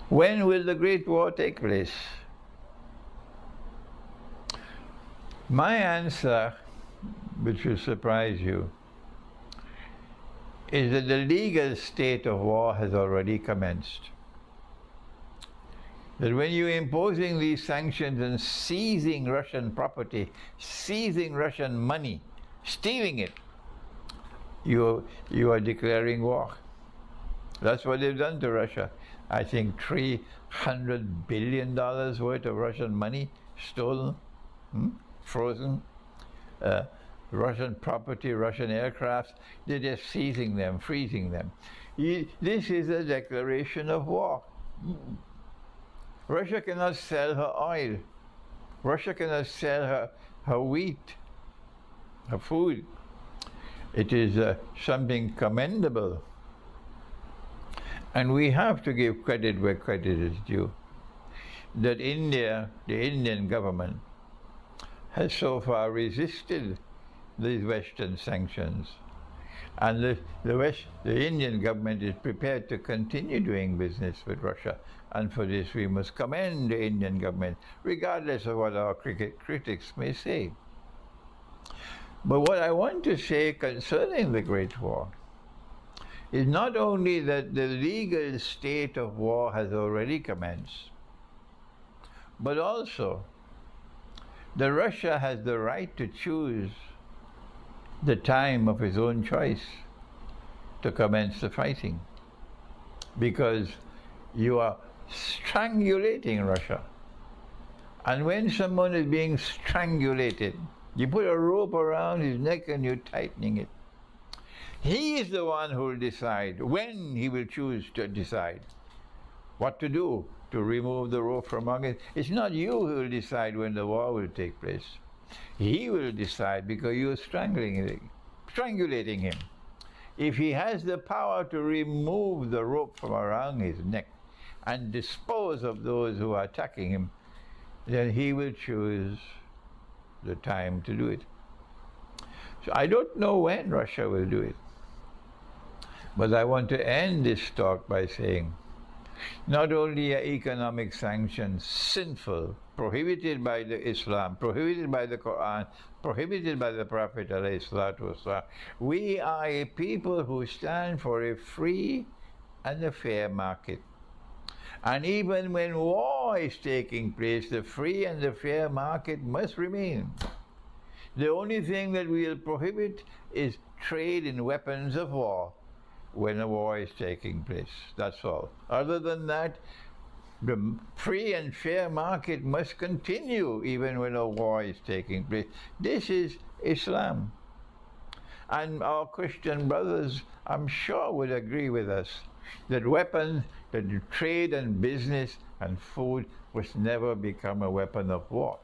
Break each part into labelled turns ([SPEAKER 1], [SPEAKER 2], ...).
[SPEAKER 1] When will the Great War take place? My answer, which will surprise you, is that the legal state of war has already commenced. That when you're imposing these sanctions and seizing Russian property, seizing Russian money, stealing it, you are declaring war. That's what they've done to Russia. I think $300 billion worth of Russian money stolen, frozen, Russian property, Russian aircrafts, they're just seizing them, freezing them. This is a declaration of war. Russia cannot sell her oil. Russia cannot sell her wheat, her food. It is something commendable. And we have to give credit where credit is due. That India, the Indian government, has so far resisted these Western sanctions. And the Indian government is prepared to continue doing business with Russia. And for this we must commend the Indian government, regardless of what our critics may say. But what I want to say concerning the Great War is not only that the legal state of war has already commenced, but also that Russia has the right to choose the time of his own choice to commence the fighting, because you are strangulating Russia. And when someone is being strangulated, you put a rope around his neck and you're tightening it. He is the one who will decide when he will choose to decide what to do to remove the rope from among it. It's not you who will decide when the war will take place. He will decide because you are strangulating him. If he has the power to remove the rope from around his neck and dispose of those who are attacking him, then he will choose the time to do it. So I don't know when Russia will do it. But I want to end this talk by saying, not only are economic sanctions sinful, prohibited by the Islam, prohibited by the Quran, prohibited by the Prophet ﷺ, we are a people who stand for a free and a fair market. And even when war is taking place, the free and the fair market must remain. The only thing that we'll prohibit is trade in weapons of war when a war is taking place. That's all. Other than that, the free and fair market must continue even when a war is taking place. This is Islam. And our Christian brothers, I'm sure, would agree with us that weapons, that trade and business and food must never become a weapon of war.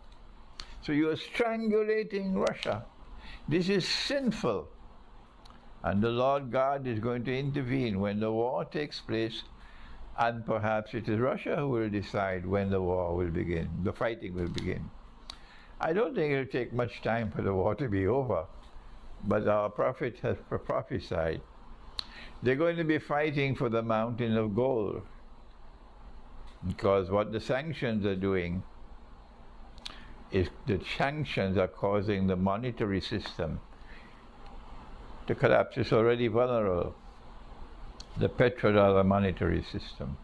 [SPEAKER 1] So you are strangulating Russia. This is sinful. And the Lord God is going to intervene when the war takes place, and perhaps it is Russia who will decide when the war will begin, the fighting will begin. I don't think it will take much time for the war to be over, but our prophet has prophesied they're going to be fighting for the mountain of gold, because what the sanctions are doing is the sanctions are causing the monetary system to collapse. It's already vulnerable, the petrodollar monetary system.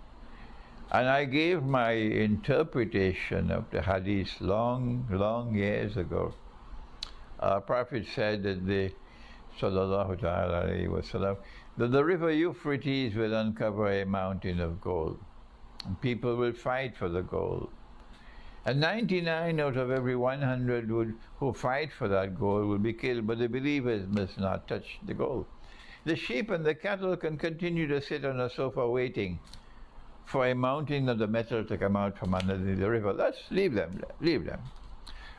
[SPEAKER 1] And I gave my interpretation of the hadith long years ago. Our Prophet said that sallallahu ta'ala alayhi wa sallam, that the river Euphrates will uncover a mountain of gold, and people will fight for the gold. And 99 out of every 100 who fight for that gold will be killed, but the believers must not touch the gold. The sheep and the cattle can continue to sit on a sofa waiting for a mountain of the metal to come out from underneath the river. Let's leave them.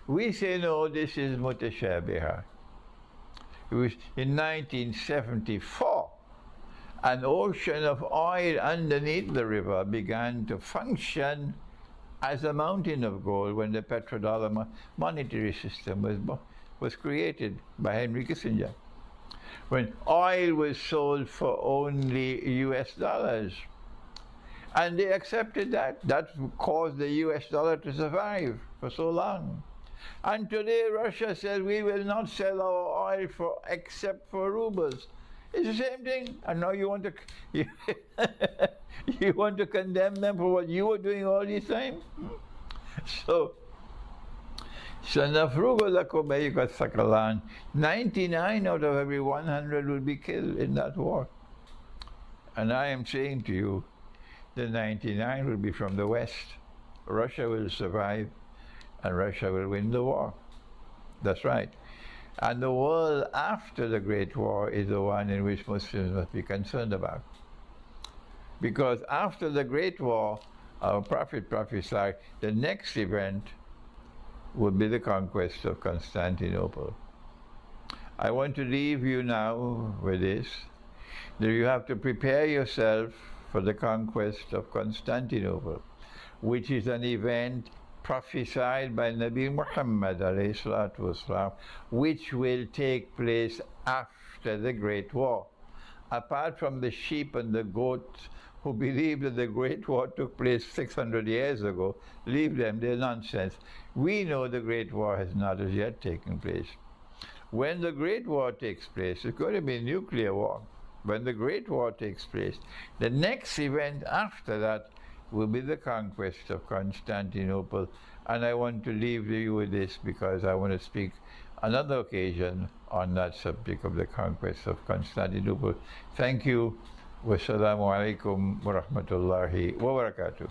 [SPEAKER 1] We say, no, this is mutashabihah. It was in 1974, an ocean of oil underneath the river began to function as a mountain of gold when the petrodollar monetary system was created by Henry Kissinger. When oil was sold for only US dollars, And they accepted that. That caused the US dollar to survive for so long. And today Russia says we will not sell our oil except for rubles. It's the same thing. And now you want to you want to condemn them for what you were doing all this time? So nafrugo lakobayukat sakalan, 99 out of every 100 will be killed in that war. And I am saying to you, the 99 will be from the West. Russia will survive, and Russia will win the war. That's right. And the world after the Great War is the one in which Muslims must be concerned about. Because after the Great War, our Prophet prophesied the next event would be the conquest of Constantinople. I want to leave you now with this, that you have to prepare yourself for the conquest of Constantinople, which is an event prophesied by Nabi Muhammad والسلام, which will take place after the Great War. Apart from the sheep and the goats who believe that the Great War took place 600 years ago, leave them, they're nonsense. We know the Great War has not as yet taken place. When the Great War takes place, it's going to be a nuclear war. When the Great War takes place, the next event after that will be the conquest of Constantinople. And I want to leave you with this because I want to speak another occasion on that subject of the conquest of Constantinople. Thank you. Wassalamu alaikum wa rahmatullahi wa barakatuh.